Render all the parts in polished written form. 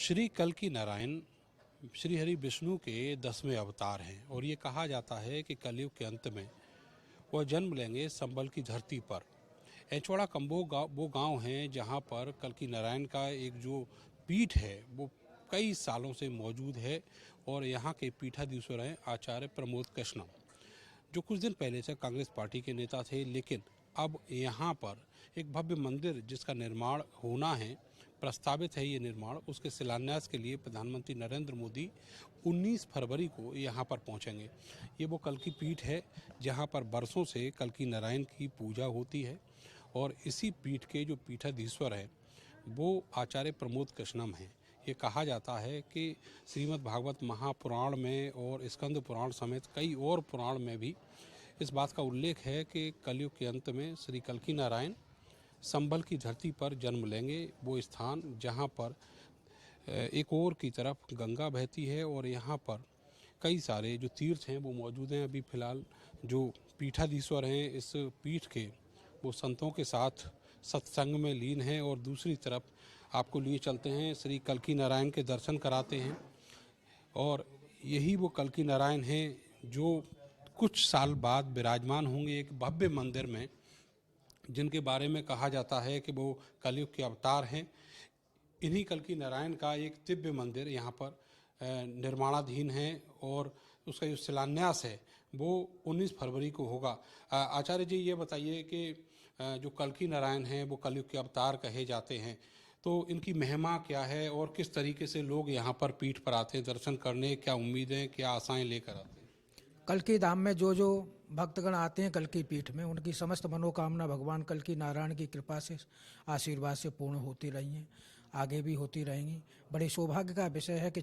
श्री कल्की नारायण श्री हरि विष्णु के 10वें अवतार हैं और ये कहा जाता है कि कलयुग के अंत में वह जन्म लेंगे संबल की धरती पर। एचवाड़ा कंबो वो गांव है जहां पर कल्की नारायण का एक जो पीठ है वो कई सालों से मौजूद है और यहाँ के पीठाधीश्वर हैं आचार्य प्रमोद कृष्णम, जो कुछ दिन पहले से कांग्रेस पार्टी के नेता थे। लेकिन अब यहाँ पर एक भव्य मंदिर जिसका निर्माण होना है, प्रस्तावित है ये निर्माण, उसके शिलान्यास के लिए प्रधानमंत्री नरेंद्र मोदी 19 फरवरी को यहाँ पर पहुँचेंगे। ये वो कल्की पीठ है जहाँ पर बरसों से कल्की नारायण की पूजा होती है और इसी पीठ के जो पीठाधीश्वर हैं वो आचार्य प्रमोद कृष्णम हैं। ये कहा जाता है कि श्रीमद् भागवत महापुराण में और स्कंद पुराण समेत कई और पुराण में भी इस बात का उल्लेख है कि कलयुग के अंत में श्री कल्की नारायण संबल की धरती पर जन्म लेंगे। वो स्थान जहाँ पर एक और की तरफ गंगा बहती है और यहाँ पर कई सारे जो तीर्थ हैं वो मौजूद हैं। अभी फ़िलहाल जो पीठाधीश्वर हैं इस पीठ के वो संतों के साथ सत्संग में लीन हैं और दूसरी तरफ आपको लिए चलते हैं, श्री कल्की नारायण के दर्शन कराते हैं। और यही वो कल्की नारायण हैं जो कुछ साल बाद विराजमान होंगे एक भव्य मंदिर में, जिनके बारे में कहा जाता है कि वो कलयुग के अवतार हैं। इन्हीं कल्की नारायण का एक दिव्य मंदिर यहाँ पर निर्माणाधीन है और उसका जो शिलान्यास है वो 19 फरवरी को होगा। आचार्य जी, ये बताइए कि जो कल्की नारायण हैं वो कलयुग के अवतार कहे जाते हैं, तो इनकी महिमा क्या है और किस तरीके से लोग यहाँ पर पीठ पर आते हैं दर्शन करने, क्या उम्मीदें, क्या आशाएं लेकर आते हैं? कल्की धाम में जो जो भक्तगण आते हैं कल्की पीठ में, उनकी समस्त मनोकामना भगवान कल्की नारायण की कृपा से, आशीर्वाद से पूर्ण होती रही हैं, आगे भी होती रहेंगी। बड़े सौभाग्य का विषय है कि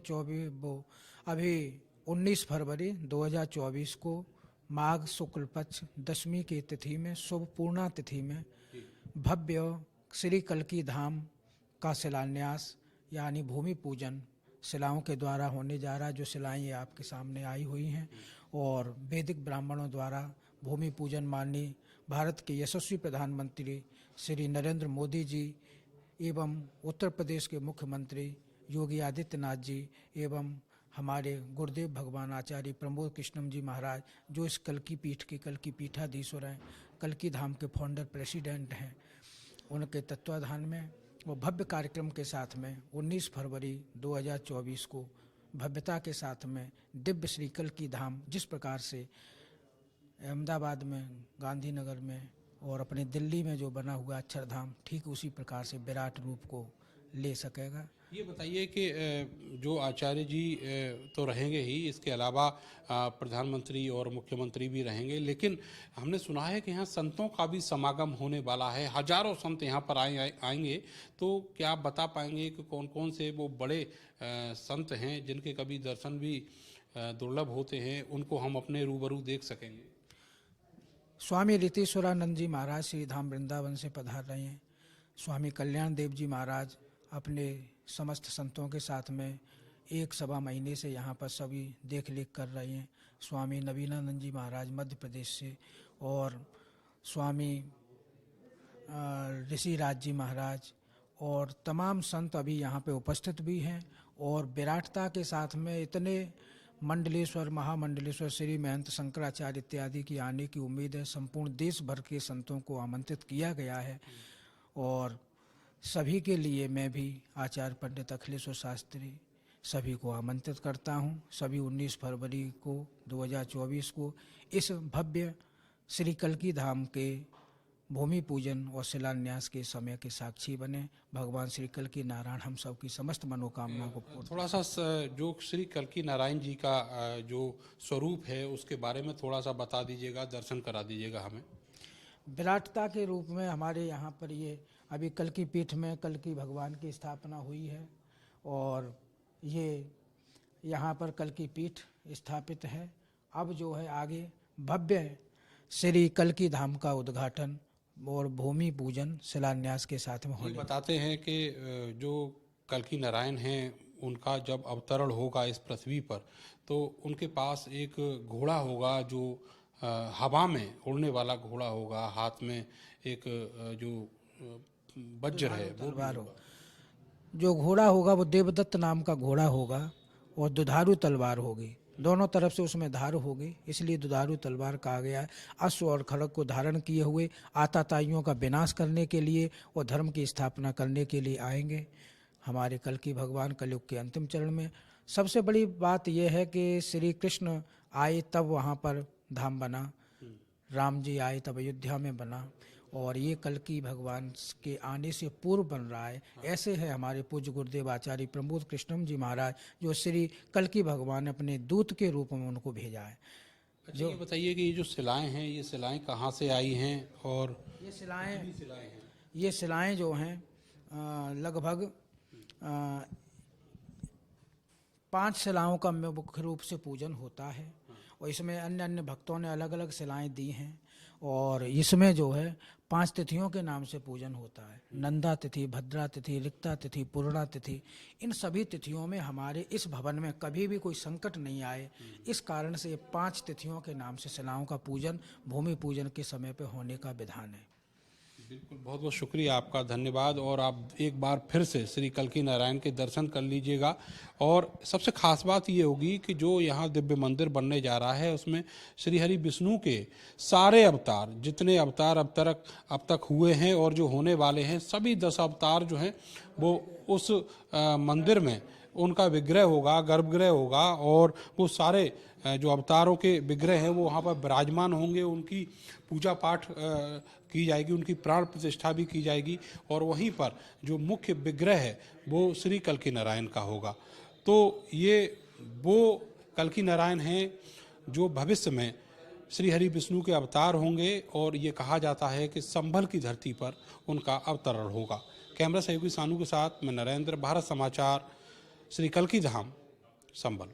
19 फरवरी 2024 को माघ शुक्ल पक्ष 10वीं की तिथि में, शुभ पूर्णा तिथि में, भव्य श्री कल्की धाम का शिलान्यास यानी भूमि पूजन शिलाओं के द्वारा होने जा रहा है। जो शिलाएँ आपके सामने आई हुई हैं और वैदिक ब्राह्मणों द्वारा भूमि पूजन माननीय भारत के यशस्वी प्रधानमंत्री श्री नरेंद्र मोदी जी एवं उत्तर प्रदेश के मुख्यमंत्री योगी आदित्यनाथ जी एवं हमारे गुरुदेव भगवान आचार्य प्रमोद कृष्णम जी महाराज, जो इस कल्की पीठ के कल्की पीठाधीश्वर हैं, कल्की धाम के फाउंडर प्रेसिडेंट हैं, उनके तत्वाधान में वो भव्य कार्यक्रम के साथ में 19 फरवरी 2024 को भव्यता के साथ में दिव्य श्री कल्की धाम, जिस प्रकार से अहमदाबाद में, गांधीनगर में और अपने दिल्ली में जो बना हुआ अक्षरधाम, ठीक उसी प्रकार से विराट रूप को ले सकेगा। ये बताइए कि जो आचार्य जी तो रहेंगे ही, इसके अलावा प्रधानमंत्री और मुख्यमंत्री भी रहेंगे, लेकिन हमने सुना है कि यहाँ संतों का भी समागम होने वाला है, हजारों संत यहाँ पर आएंगे। तो क्या आप बता पाएंगे कि कौन कौन से वो बड़े संत हैं जिनके कभी दर्शन भी दुर्लभ होते हैं, उनको हम अपने रूबरू देख सकेंगे? स्वामी रीतिश्वरानंद जी महाराज श्री धाम वृंदावन से पधार रहे हैं। स्वामी कल्याण देव जी महाराज अपने समस्त संतों के साथ में 1 सवा महीने से यहाँ पर सभी देख रेख कर रहे हैं। स्वामी नवीनानंद जी महाराज मध्य प्रदेश से और स्वामी ऋषिराज जी महाराज और तमाम संत अभी यहाँ पे उपस्थित भी हैं। और विराटता के साथ में इतने मंडलेश्वर, महामंडलेश्वर श्री महंत शंकराचार्य इत्यादि की आने की उम्मीद है। संपूर्ण देश भर के संतों को आमंत्रित किया गया है और सभी के लिए मैं भी आचार्य पंडित अखिलेश्वर शास्त्री सभी को आमंत्रित करता हूं। सभी 19 फरवरी को 2024 को इस भव्य श्री कल्की धाम के भूमि पूजन और शिलान्यास के समय के साक्षी बने। भगवान श्री कल्की नारायण हम सब की समस्त मनोकामना को पूर्ण। थोड़ा सा जो श्री कल्की नारायण जी का जो स्वरूप है उसके बारे में थोड़ा सा बता दीजिएगा, दर्शन करा दीजिएगा हमें। विराटता के रूप में हमारे यहाँ पर ये अभी कल्की पीठ में कल्की भगवान की स्थापना हुई है और ये यहाँ पर कल्की पीठ स्थापित है। अब जो है आगे भव्य श्री कल्की धाम का उद्घाटन और भूमि पूजन शिलान्यास के साथ में होने। बताते हैं कि जो कल्की नारायण हैं उनका जब अवतरण होगा इस पृथ्वी पर तो उनके पास एक घोड़ा होगा जो हवा में उड़ने वाला घोड़ा होगा, हाथ में एक जो वज्र है वो तलवार हो। जो घोड़ा होगा वो देवदत्त नाम का घोड़ा होगा और दुधारू तलवार होगी, दोनों तरफ से उसमें धार होगी, इसलिए दुधारू तलवार कहा गया है। अश्व और खड्ग को धारण किए हुए आताताइयों का विनाश करने के लिए और धर्म की स्थापना करने के लिए आएंगे हमारे कल्कि भगवान कलयुग के अंतिम चरण में। सबसे बड़ी बात यह है कि श्री कृष्ण आए तब वहाँ पर धाम बना, राम जी आए तब अयोध्या में बना, और ये कल्कि भगवान के आने से पूर्व बन रहा है। ऐसे है हमारे पूज्य गुरुदेव आचार्य प्रमोद कृष्णम जी महाराज, जो श्री कल्कि भगवान ने अपने दूत के रूप में उनको भेजा है। अच्छा, ये बताइए कि ये जो शिलाएं हैं, ये शिलाएं कहाँ से आई हैं? और ये शिलाएं जो हैं लगभग 5 शिलाओं का मुख्य रूप से पूजन होता है, और इसमें अन्य अन्य भक्तों ने अलग अलग शिलाएं दी हैं। और इसमें जो है 5 तिथियों के नाम से पूजन होता है, नंदा तिथि, भद्रा तिथि, रिक्ता तिथि, पूर्णा तिथि। इन सभी तिथियों में हमारे इस भवन में कभी भी कोई संकट नहीं आए, इस कारण से 5 तिथियों के नाम से शिलाओं का पूजन भूमि पूजन के समय पर होने का विधान है। बिल्कुल, बहुत बहुत शुक्रिया आपका, धन्यवाद। और आप एक बार फिर से श्री कल्कि नारायण के दर्शन कर लीजिएगा। और सबसे खास बात ये होगी कि जो यहाँ दिव्य मंदिर बनने जा रहा है उसमें श्री हरि विष्णु के सारे अवतार, जितने अवतार अब तक हुए हैं और जो होने वाले हैं, सभी 10 अवतार जो हैं वो उस मंदिर में उनका विग्रह होगा, गर्भगृह होगा, और वो सारे जो अवतारों के विग्रह हैं वो वहाँ पर विराजमान होंगे। उनकी पूजा पाठ की जाएगी, उनकी प्राण प्रतिष्ठा भी की जाएगी, और वहीं पर जो मुख्य विग्रह है वो श्री कल्कि नारायण का होगा। तो ये वो कल्कि नारायण हैं जो भविष्य में श्री हरि विष्णु के अवतार होंगे, और ये कहा जाता है कि संभल की धरती पर उनका अवतरण होगा। कैमरा सहयोगी सानू के साथ मैं नरेंद्र, भारत समाचार, श्री कल्कि धाम, संभल।